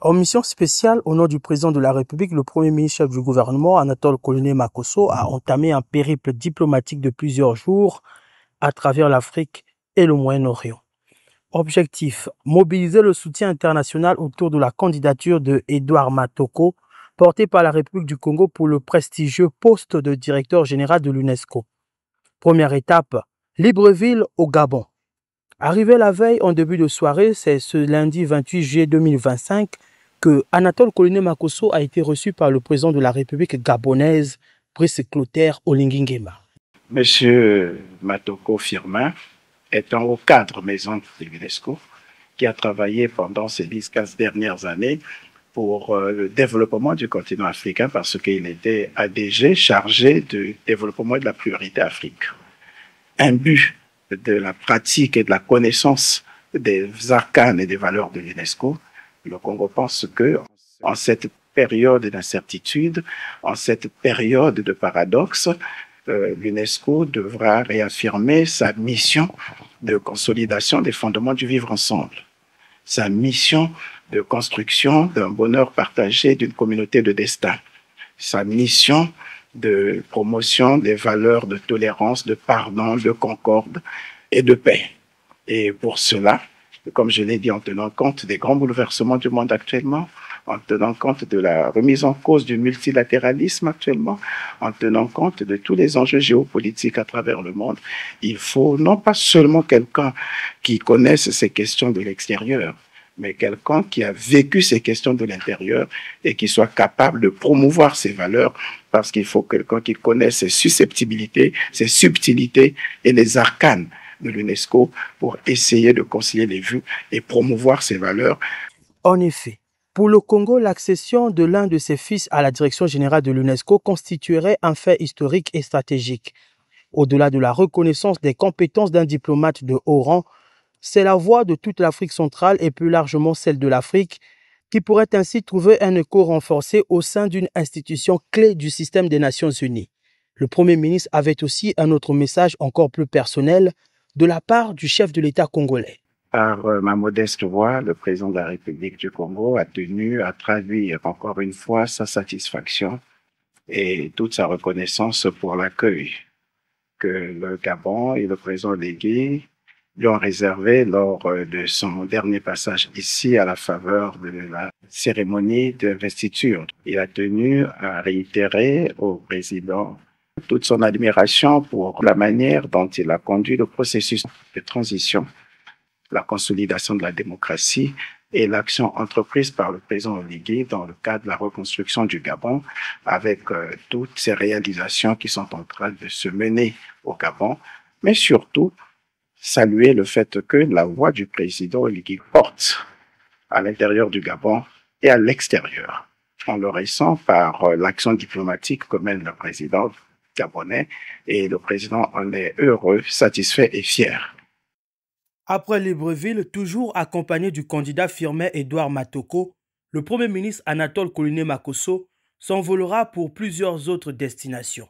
En mission spéciale, au nom du président de la République, le premier ministre chef du gouvernement, Anatole Koloné Makosso, a entamé un périple diplomatique de plusieurs jours à travers l'Afrique et le Moyen-Orient. Objectif, mobiliser le soutien international autour de la candidature de Edouard Matoko, portée par la République du Congo pour le prestigieux poste de directeur général de l'UNESCO. Première étape, Libreville au Gabon. Arrivé la veille en début de soirée, c'est ce lundi 28 juillet 2025 que Anatole Koloné Makosso a été reçu par le président de la République gabonaise, Brice Clotaire Oligui Nguema. Monsieur Matoko Firmin est un haut cadre maison de l'UNESCO qui a travaillé pendant ces 10-15 dernières années pour le développement du continent africain parce qu'il était ADG chargé du développement de la priorité Afrique. Un but de la pratique et de la connaissance des arcanes et des valeurs de l'UNESCO, le Congo pense que en cette période d'incertitude, en cette période de paradoxe, l'UNESCO devra réaffirmer sa mission de consolidation des fondements du vivre ensemble, sa mission de construction d'un bonheur partagé d'une communauté de destin, sa mission de promotion des valeurs de tolérance, de pardon, de concorde et de paix. Et pour cela, comme je l'ai dit, en tenant compte des grands bouleversements du monde actuellement, en tenant compte de la remise en cause du multilatéralisme actuellement, en tenant compte de tous les enjeux géopolitiques à travers le monde, il faut non pas seulement quelqu'un qui connaisse ces questions de l'extérieur, mais quelqu'un qui a vécu ces questions de l'intérieur et qui soit capable de promouvoir ces valeurs, parce qu'il faut quelqu'un qui connaisse ses susceptibilités, ses subtilités et les arcanes de l'UNESCO pour essayer de concilier les vues et promouvoir ces valeurs. En effet, pour le Congo, l'accession de l'un de ses fils à la direction générale de l'UNESCO constituerait un fait historique et stratégique. Au-delà de la reconnaissance des compétences d'un diplomate de haut rang, c'est la voix de toute l'Afrique centrale et plus largement celle de l'Afrique qui pourrait ainsi trouver un écho renforcé au sein d'une institution clé du système des Nations Unies. Le Premier ministre avait aussi un autre message encore plus personnel de la part du chef de l'État congolais. Par ma modeste voix, le président de la République du Congo a tenu à traduire encore une fois sa satisfaction et toute sa reconnaissance pour l'accueil que le Gabon et le président Oligui lui ont réservé lors de son dernier passage ici à la faveur de la cérémonie d'investiture. Il a tenu à réitérer au président toute son admiration pour la manière dont il a conduit le processus de transition, la consolidation de la démocratie et l'action entreprise par le président Oligui dans le cadre de la reconstruction du Gabon avec toutes ces réalisations qui sont en train de se mener au Gabon, mais surtout saluer le fait que la voix du président Oligui porte à l'intérieur du Gabon et à l'extérieur. On le ressent par l'action diplomatique que mène le président gabonais et le président en est heureux, satisfait et fier. Après Libreville, toujours accompagné du candidat Firmin Edouard Matoko, le Premier ministre Anatole Koloné Makosso s'envolera pour plusieurs autres destinations.